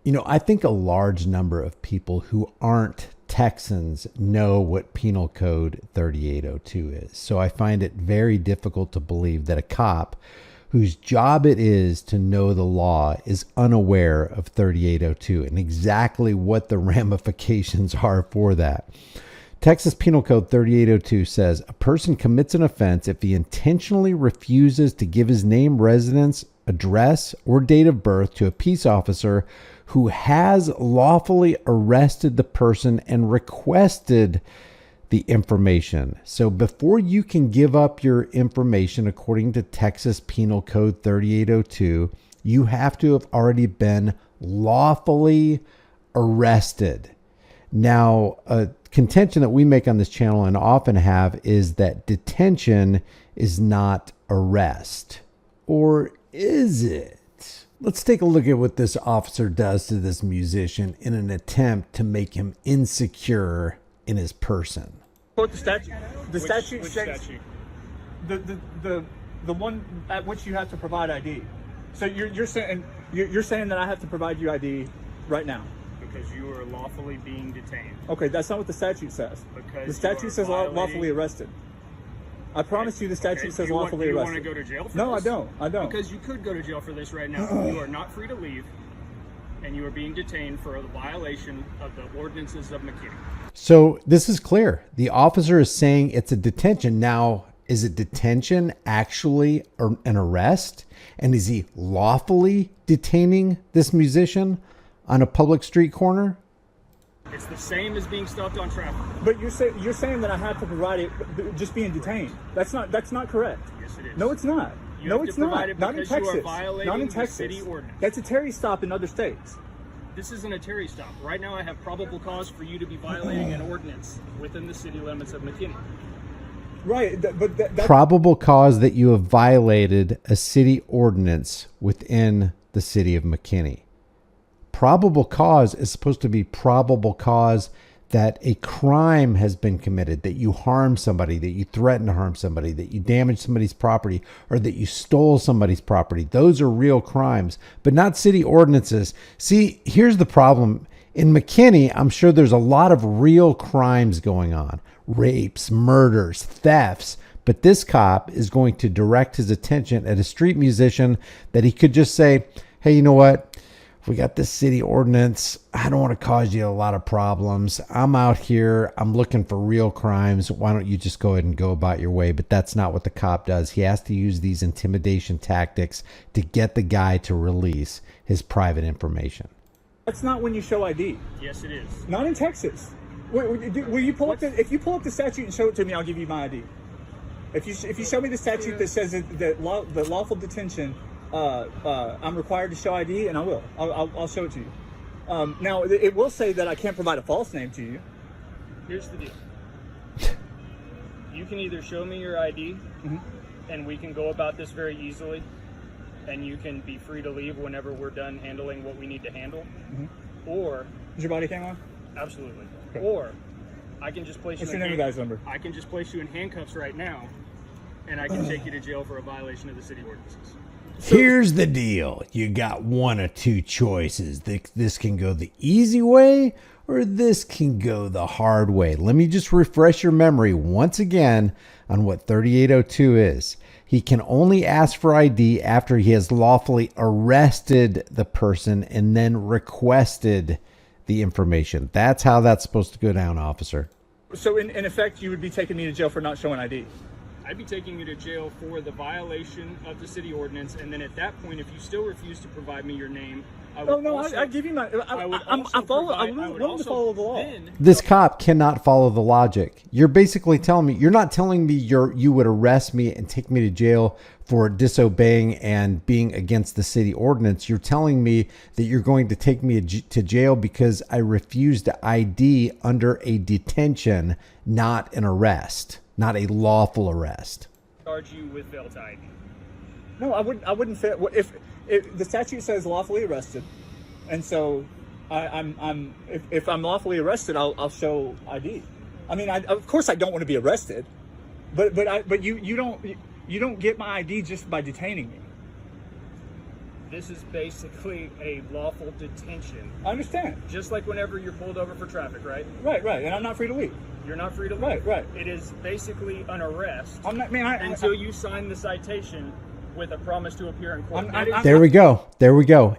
You know, I think a large number of people who aren't Texans know what Penal Code 3802 is. So I find it very difficult to believe that a cop whose job it is to know the law is unaware of 3802 and exactly what the ramifications are for that. Texas Penal Code 3802 says a person commits an offense if he intentionally refuses to give his name, residence, address, or date of birth to a peace officer who has lawfully arrested the person and requested the information. So before you can give up your information, according to Texas Penal Code 3802, you have to have already been lawfully arrested. Now, a contention that we make on this channel and often have is that detention is not arrest. Or is it? Let's take a look at what this officer does to this musician in an attempt to make him insecure in his person. Quote the statute. The statute which says statute? the one at which you have to provide ID. So you're saying that I have to provide you ID right now. Because you are lawfully being detained. Okay, that's not what the statute says. Because the statute says lawfully arrested. I promise you the statute says lawfully arrested. You want to go to jail for No, this? I don't. Because you could go to jail for this right now. You are not free to leave, and you are being detained for a violation of the ordinances of McKinney. So this is clear. The officer is saying it's a detention. Now, is a detention actually an arrest? And is he lawfully detaining this musician on a public street corner? It's the same as being stopped on traffic. But you're saying that I have to provide it just being detained. That's not correct. Yes, it is. No, it's not. You No, have it's to provide not. it Not in because you are Texas. violating Not in the Texas. city ordinance. That's a Terry stop in other states. This isn't a Terry stop. Right now I have probable cause for you to be violating an ordinance within the city limits of McKinney. Right, but that's Probable cause that you have violated a city ordinance within the city of McKinney. Probable cause is supposed to be probable cause that a crime has been committed, that you harm somebody, that you threaten to harm somebody, that you damage somebody's property, or that you stole somebody's property. Those are real crimes, but not city ordinances. See, here's the problem. In McKinney, I'm sure there's a lot of real crimes going on. Rapes, murders, thefts. But this cop is going to direct his attention at a street musician that he could just say, hey, you know what? We got this city ordinance. I don't want to cause you a lot of problems. I'm out here. I'm looking for real crimes. Why don't you just go ahead and go about your way? But that's not what the cop does. He has to use these intimidation tactics to get the guy to release his private information. That's not when you show ID. Yes, it is. Not in Texas. Will you pull up if you pull up the statute and show it to me, I'll give you my ID. If you show me the statute that says that lawful detention, I'm required to show ID, and I will. I'll show it to you. Now, it will say that I can't provide a false name to you. Here's the deal. You can either show me your ID, and we can go about this very easily, and you can be free to leave whenever we're done handling what we need to handle, or... Is your body cam on? Absolutely. Okay. Or I can just place What's you your name and guy's number? I can just place you in handcuffs right now, and I can take you to jail for a violation of the city ordinances. Here's the deal. You got one of two choices. This can go the easy way, or this can go the hard way. Let me just refresh your memory once again on what 3802 is. He can only ask for ID after he has lawfully arrested the person and then requested the information. That's how that's supposed to go down, officer. So in effect, you would be taking me to jail for not showing ID. I'd be taking you to jail for the violation of the city ordinance, and then at that point, if you still refuse to provide me your name, I would I give you my. I'm willing to follow the law. This cop cannot follow the logic. You're basically telling me, you're not telling me you would arrest me and take me to jail for disobeying and being against the city ordinance. You're telling me that you're going to take me to jail because I refused to ID under a detention, not an arrest, not a lawful arrest. Charge you with failed to ID. No, I wouldn't fit. If the statute says lawfully arrested, and so if I'm lawfully arrested, I'll show ID. I mean, of course I don't want to be arrested, but you don't get my ID just by detaining me. this is basically a lawful detention. I understand. Just like whenever you're pulled over for traffic, right? Right, and I'm not free to leave. You're not free to leave. Right. It is basically an arrest. I'm not, man. Until you sign the citation with a promise to appear in court. There we go.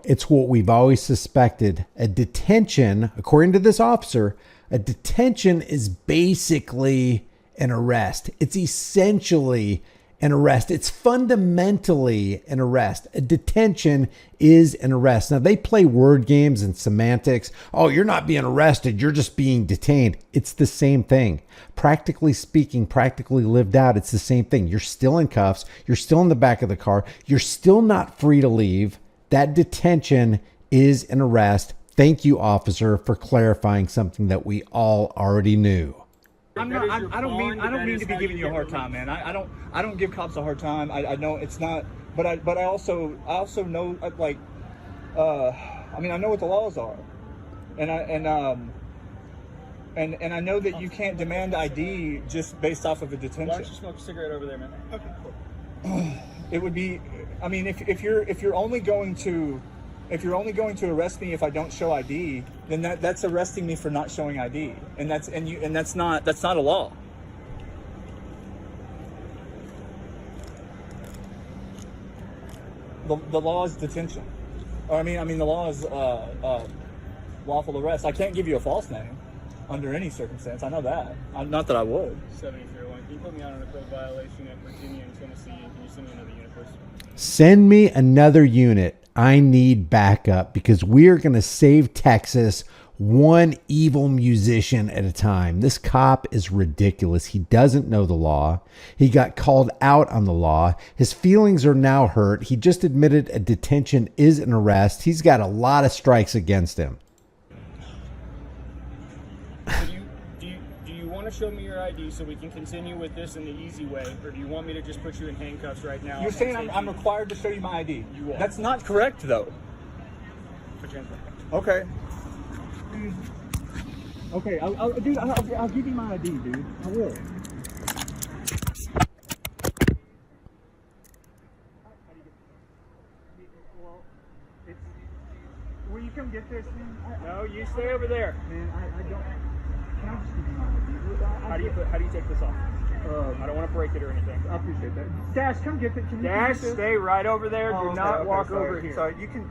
It's what we've always suspected. A detention, according to this officer, a detention is basically an arrest. It's essentially an arrest. It's fundamentally an arrest. A detention is an arrest. Now, they play word games and semantics. Oh, you're not being arrested. You're just being detained. It's the same thing. Practically speaking, practically lived out, it's the same thing. You're still in cuffs. You're still in the back of the car. You're still not free to leave. That detention is an arrest. Thank you, officer, for clarifying something that we all already knew. I don't mean to be giving you a hard time, man. I don't give cops a hard time. I know it's not, but I also know, like, I mean, I know what the laws are, and I know that you can't demand ID just based off of a detention. Why don't you smoke a cigarette over there, man? Okay, cool. It would be, I mean, if you're only going to arrest me if I don't show ID, then that's arresting me for not showing ID, and that's not a law. The law is detention, or I mean the law is lawful arrest. I can't give you a false name under any circumstance. I know that. Not that I would. 7301. Can you put me out on a code violation at Virginia and Tennessee? And can you send me another unit, please? Send me another unit. I need backup because we're going to save Texas one evil musician at a time. This cop is ridiculous. He doesn't know the law. He got called out on the law. His feelings are now hurt. He just admitted a detention is an arrest. He's got a lot of strikes against him. Do you want to show me your ID so we can continue with this in the easy way, or do you want me to just put you in handcuffs right now? You're saying I'm required to show you my ID. You are. That's not correct, though. Put your hands back. Okay. Okay, I'll give you my ID, dude. I will. Will you come get this, man? No, you stay over there. Man, I don't. Can I just give you my ID? How do you take this off? I don't want to break it or anything. I appreciate that. Dash, come get it. Can you Dash, get this? stay right over there. Do not walk over here. Sorry, you can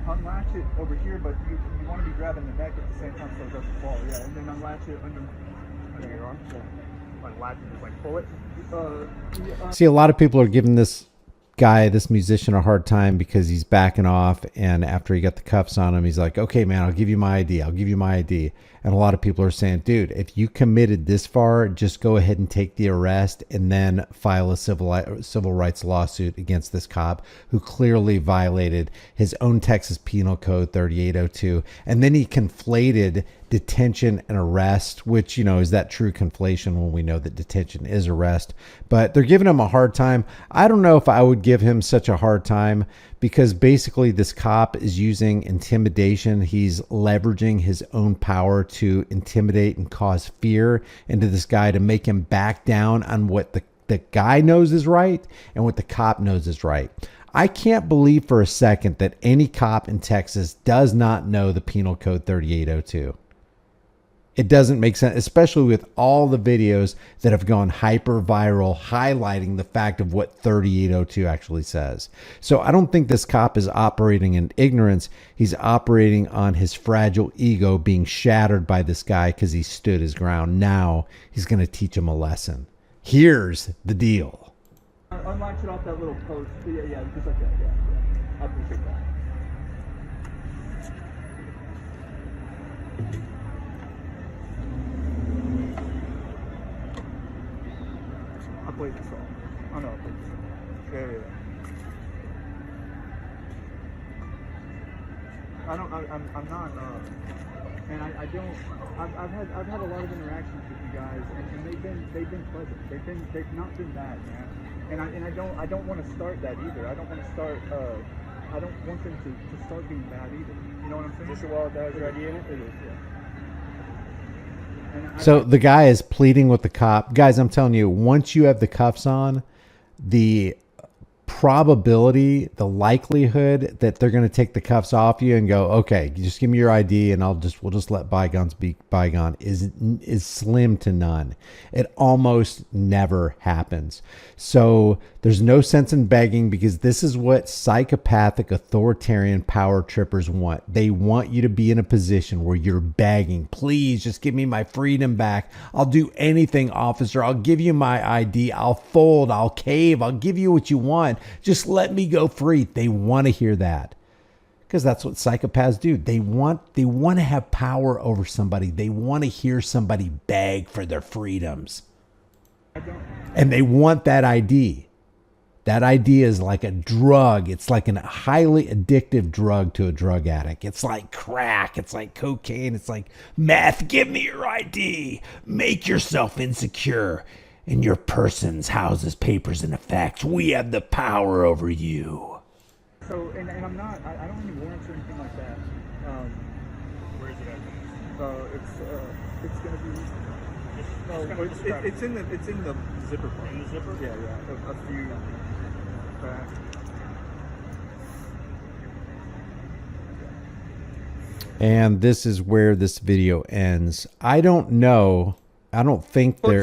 unlatch it over here, but you want to be grabbing the neck at the same time so it doesn't fall. Yeah, and then unlatch it under your arm. Yeah. Unlatch it, just like pull it. See, a lot of people are giving this guy, this musician, a hard time because he's backing off, and after he got the cuffs on him, he's like, okay, man, I'll give you my ID. And a lot of people are saying, dude, if you committed this far, just go ahead and take the arrest and then file a civil rights lawsuit against this cop who clearly violated his own Texas Penal Code 3802. And then he conflated detention and arrest, which, you know, is that true conflation when we know that detention is arrest? But they're giving him a hard time. I don't know if I would give him such a hard time because basically this cop is using intimidation. He's leveraging his own power to intimidate and cause fear into this guy to make him back down on what the guy knows is right and what the cop knows is right. I can't believe for a second that any cop in Texas does not know the Penal Code 3802. It doesn't make sense, especially with all the videos that have gone hyper viral highlighting the fact of what 3802 actually says. So I don't think this cop is operating in ignorance. He's operating on his fragile ego being shattered by this guy because he stood his ground. Now he's going to teach him a lesson. Here's the deal. Unlatch it off that little post. Yeah, just like that. Yeah. I appreciate that. I played this song. I know I played this song. Yeah. I'm not, and I don't, I've had a lot of interactions with you guys, and they've been pleasant. They've not been bad, man. And I don't want to start that either. I don't want to start, I don't want them to start being bad either. You know what I'm saying? Is this your wallet that has your ID in it? It is, yeah. So the guy is pleading with the cop. Guys, I'm telling you, once you have the cuffs on, the probability, the likelihood that they're going to take the cuffs off you and go, okay, just give me your ID and we'll just let bygones be bygone is slim to none. It almost never happens. So there's no sense in begging, because this is what psychopathic authoritarian power trippers want. They want you to be in a position where you're begging, please just give me my freedom back. I'll do anything, officer. I'll give you my ID. I'll fold. I'll cave. I'll give you what you want. Just let me go free. They want to hear that, because that's what psychopaths do. They want to have power over somebody. They want to hear somebody beg for their freedoms. And they want that ID. That ID is like a drug. It's like a highly addictive drug to a drug addict. It's like crack. It's like cocaine. It's like meth. Give me your ID. Make yourself insecure in your persons, houses, papers, and effects. We have the power over you. So, and I'm not, I don't have any warrants or anything like that. Where is it at? It's going to be, it's in the zipper part. In the zipper? Yeah, a few back. And this is where this video ends. I don't know. I don't think there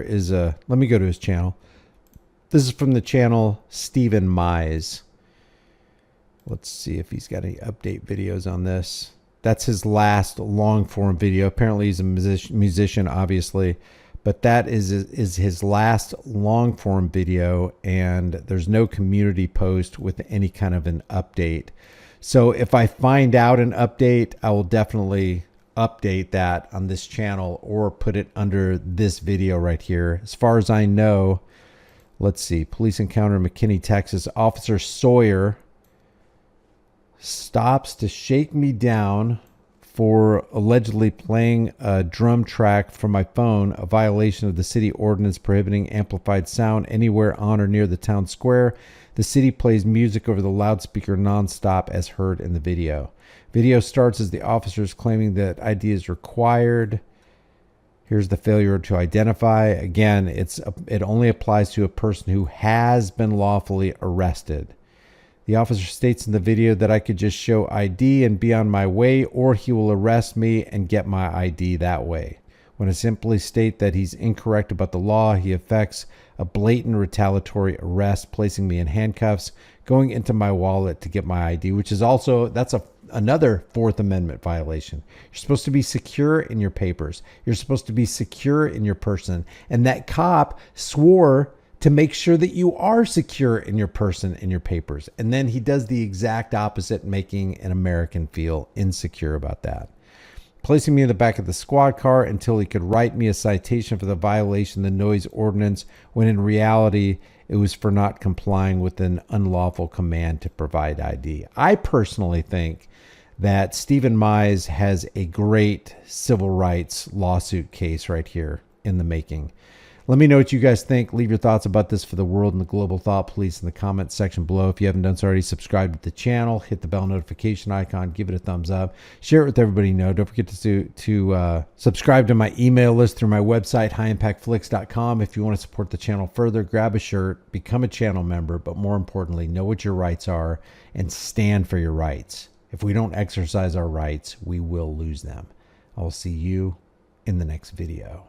is a, let me go to his channel. This is from the channel Stephen Mize. Let's see if he's got any update videos on this. That's his last long form video. Apparently he's a musician, obviously, but that is his last long form video, and there's no community post with any kind of an update. So if I find out an update, I will definitely update that on this channel or put it under this video right here. As far as I know, let's see. Police encounter in McKinney, Texas. Officer Sawyer stops to shake me down for allegedly playing a drum track from my phone, a violation of the city ordinance prohibiting amplified sound anywhere on or near the town square. The city plays music over the loudspeaker nonstop as heard in the video. Video starts as the officer is claiming that ID is required. Here's the failure to identify. Again, it only applies to a person who has been lawfully arrested. The officer states in the video that I could just show ID and be on my way, or he will arrest me and get my ID that way. When I simply state that he's incorrect about the law, he effects a blatant retaliatory arrest, placing me in handcuffs, going into my wallet to get my ID, which is also, that's another Fourth Amendment violation. You're supposed to be secure in your papers. You're supposed to be secure in your person. And that cop swore to make sure that you are secure in your person and your papers. And then he does the exact opposite, making an American feel insecure about that. Placing me in the back of the squad car until he could write me a citation for the violation of the noise ordinance, when in reality, it was for not complying with an unlawful command to provide ID. I personally think that Stephen Mize has a great civil rights lawsuit case right here in the making. Let me know what you guys think. Leave your thoughts about this for the world and the global thought police in the comments section below. If you haven't done so already, subscribe to the channel, hit the bell notification icon, give it a thumbs up, share it with everybody you know. Don't forget to subscribe to my email list through my website, highimpactflix.com. If you want to support the channel further, grab a shirt, become a channel member, but more importantly, know what your rights are and stand for your rights. If we don't exercise our rights, we will lose them. I will see you in the next video.